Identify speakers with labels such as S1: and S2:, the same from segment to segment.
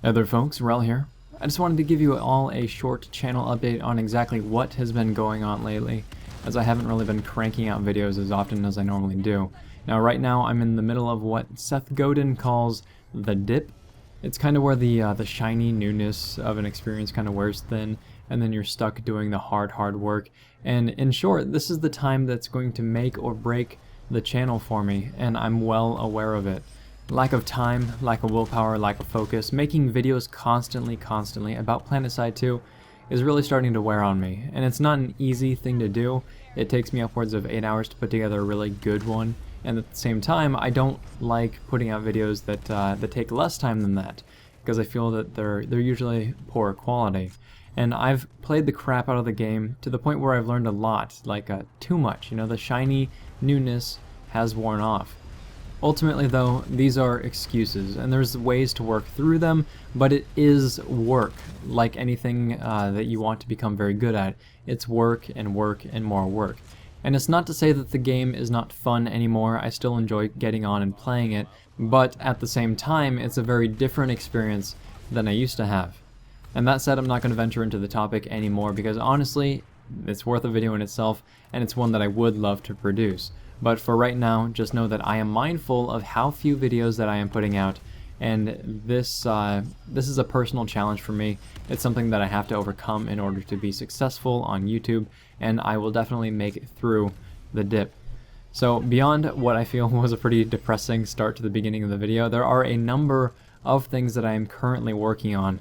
S1: Hey there folks, Rel here. I just wanted to give you all a short channel update on exactly what has been going on lately, as I haven't really been cranking out videos as often as I normally do. Now right now I'm in the middle of what Seth Godin calls the dip. It's kind of where the shiny newness of an experience kind of wears thin, and then you're stuck doing the hard work. And in short, this is the time that's going to make or break the channel for me, and I'm well aware of it. Lack of time, lack of willpower, lack of focus, making videos constantly about PlanetSide 2 is really starting to wear on me, and it's not an easy thing to do. It takes me upwards of 8 hours to put together a really good one, and at the same time I don't like putting out videos that take less time than that, because I feel that they're usually poor quality. And I've played the crap out of the game to the point where I've learned a lot, like too much. You know, the shiny newness has worn off. Ultimately though, these are excuses, and there's ways to work through them, but it is work. Like anything that you want to become very good at, it's work and more work. And it's not to say that the game is not fun anymore. I still enjoy getting on and playing it, but at the same time, it's a very different experience than I used to have. And that said, I'm not going to venture into the topic anymore because honestly, it's worth a video in itself, and it's one that I would love to produce. But for right now, just know that I am mindful of how few videos that I am putting out, and this is a personal challenge for me. It's something that I have to overcome in order to be successful on YouTube, and I will definitely make it through the dip. So beyond what I feel was a pretty depressing start to the beginning of the video, there are a number of things that I am currently working on.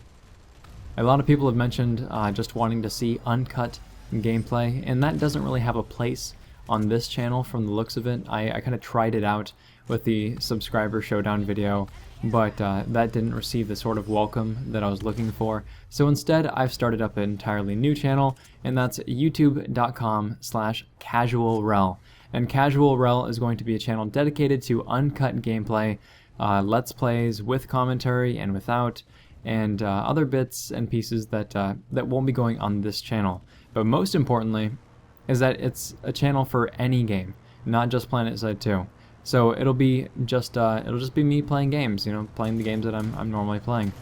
S1: A lot of people have mentioned just wanting to see uncut gameplay, and that doesn't really have a place on this channel from the looks of it. I kind of tried it out with the subscriber showdown video, but that didn't receive the sort of welcome that I was looking for. So instead, I've started up an entirely new channel, and that's youtube.com/casualrel. And CasualRel is going to be a channel dedicated to uncut gameplay, let's plays with commentary and without, and other bits and pieces that won't be going on this channel. But most importantly, is that it's a channel for any game, not just PlanetSide 2. So it'll just be me playing games, you know, playing the games that I'm normally playing.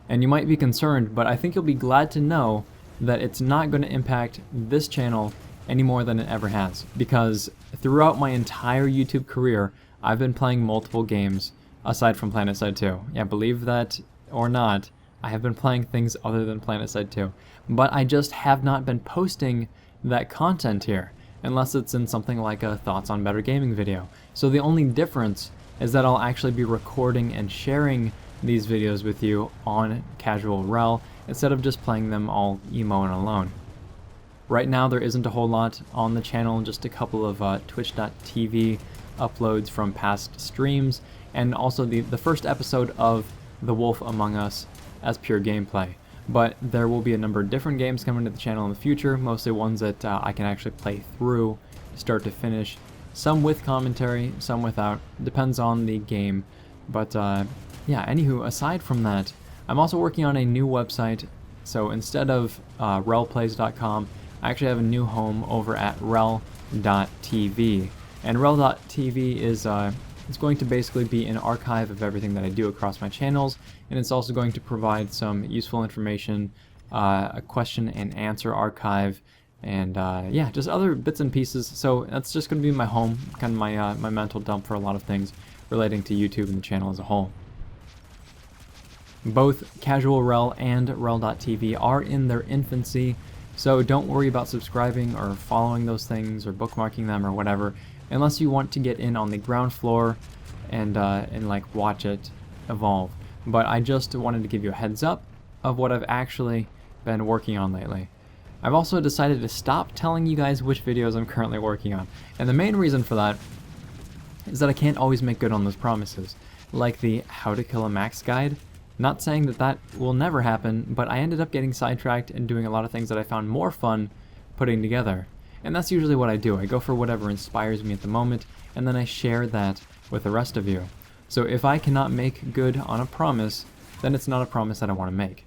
S1: And you might be concerned, but I think you'll be glad to know that it's not going to impact this channel any more than it ever has, because throughout my entire YouTube career, I've been playing multiple games aside from PlanetSide 2. Yeah, believe that or not, I have been playing things other than PlanetSide 2, but I just have not been posting that content here, unless it's in something like a Thoughts on Better Gaming video. So the only difference is that I'll actually be recording and sharing these videos with you on CasualRel, instead of just playing them all emo and alone. Right now there isn't a whole lot on the channel, just a couple of twitch.tv uploads from past streams, and also the first episode of The Wolf Among Us as pure gameplay. But there will be a number of different games coming to the channel in the future, mostly ones that I can actually play through start to finish, some with commentary, some without, depends on the game. But yeah, anywho, aside from that, I'm also working on a new website. So instead of relplays.com, I actually have a new home over at rel.tv, and rel.tv is it's going to basically be an archive of everything that I do across my channels, and it's also going to provide some useful information, a question and answer archive, and yeah, just other bits and pieces. So that's just going to be my home, kind of my mental dump for a lot of things relating to YouTube and the channel as a whole. Both CasualRel and rel.tv are in their infancy, so don't worry about subscribing or following those things or bookmarking them or whatever, unless you want to get in on the ground floor and like watch it evolve. But I just wanted to give you a heads up of what I've actually been working on lately. I've also decided to stop telling you guys which videos I'm currently working on, and the main reason for that is that I can't always make good on those promises, like the How to Kill a Max guide. Not saying that that will never happen, but I ended up getting sidetracked and doing a lot of things that I found more fun putting together. And that's usually what I do. I go for whatever inspires me at the moment, and then I share that with the rest of you. So if I cannot make good on a promise, then it's not a promise that I want to make.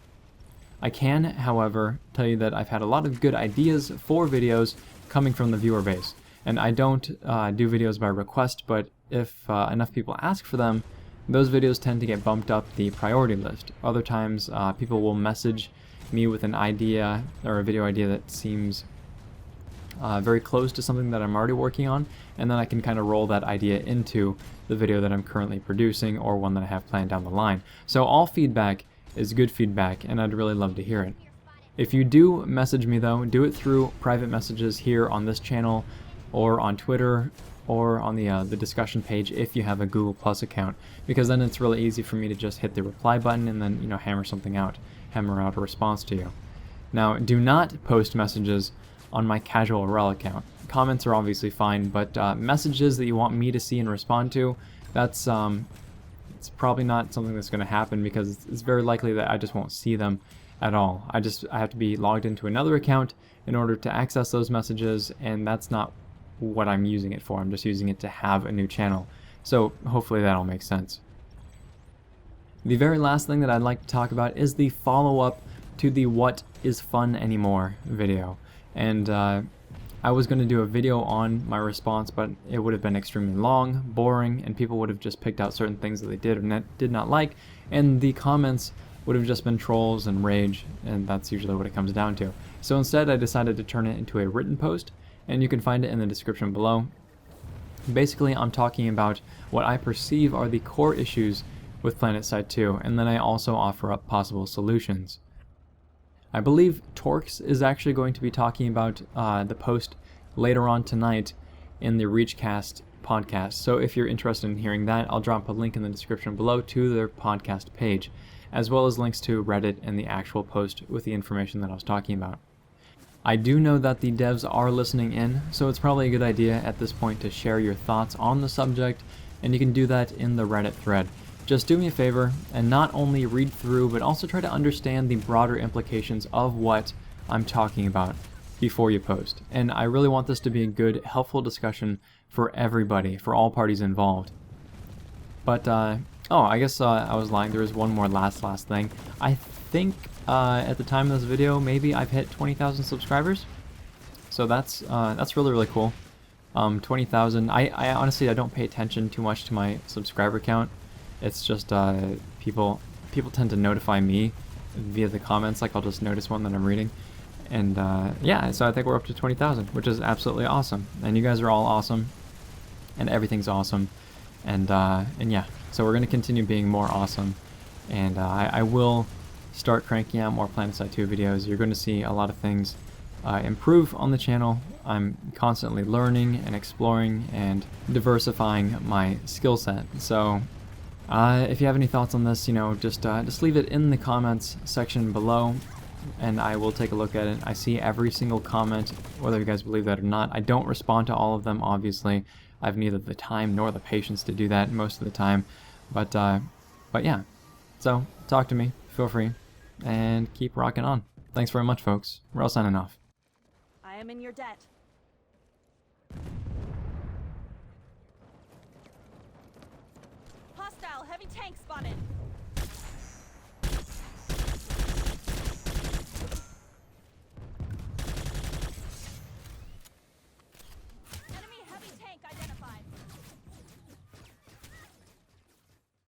S1: I can, however, tell you that I've had a lot of good ideas for videos coming from the viewer base. And I don't do videos by request, but if enough people ask for them, those videos tend to get bumped up the priority list. Other times, people will message me with an idea or a video idea that seems very close to something that I'm already working on, and then I can kind of roll that idea into the video that I'm currently producing or one that I have planned down the line. So all feedback is good feedback, and I'd really love to hear it. If you do message me though, do it through private messages here on this channel or on Twitter or on the discussion page if you have a Google Plus account, because then it's really easy for me to just hit the reply button and then, you know, hammer out a response to you. Now, do not post messages on my casual rel account. Comments are obviously fine, but messages that you want me to see and respond to, that's it's probably not something that's going to happen, because it's very likely that I just won't see them at all. I have to be logged into another account in order to access those messages, and that's not what I'm using it for. I'm just using it to have a new channel. So hopefully that all makes sense. The very last thing that I'd like to talk about is the follow-up to the What is Fun Anymore video. And I was going to do a video on my response, but it would have been extremely long, boring, and people would have just picked out certain things that they did or did not like, and the comments would have just been trolls and rage, and that's usually what it comes down to. So instead I decided to turn it into a written post, and you can find it in the description below. Basically, I'm talking about what I perceive are the core issues with PlanetSide 2, and then I also offer up possible solutions. I believe Torx is actually going to be talking about the post later on tonight in the Reachcast podcast, so if you're interested in hearing that, I'll drop a link in the description below to their podcast page, as well as links to Reddit and the actual post with the information that I was talking about. I do know that the devs are listening in, so it's probably a good idea at this point to share your thoughts on the subject, and you can do that in the Reddit thread. Just do me a favor and not only read through, but also try to understand the broader implications of what I'm talking about before you post. And I really want this to be a good, helpful discussion for everybody, for all parties involved. But, oh, I guess I was lying. There is one more last thing. I think at the time of this video, maybe I've hit 20,000 subscribers. So that's really cool. 20,000. I honestly, I don't pay attention too much to my subscriber count. It's just people tend to notify me via the comments. Like, I'll just notice one that I'm reading, and yeah. So I think we're up to 20,000, which is absolutely awesome. And you guys are all awesome, and everything's awesome, and yeah. So we're gonna continue being more awesome, and I will start cranking out more PlanetSide 2 videos. You're going to see a lot of things improve on the channel. I'm constantly learning and exploring and diversifying my skill set. So if you have any thoughts on this, you know, just leave it in the comments section below, and I will take a look at it. I see every single comment, whether you guys believe that or not. I don't respond to all of them, obviously. I have neither the time nor the patience to do that most of the time, but yeah. So talk to me, feel free, and keep rocking on. Thanks very much, folks. We're all signing off.
S2: I am in your debt. Hostile heavy tank spotted.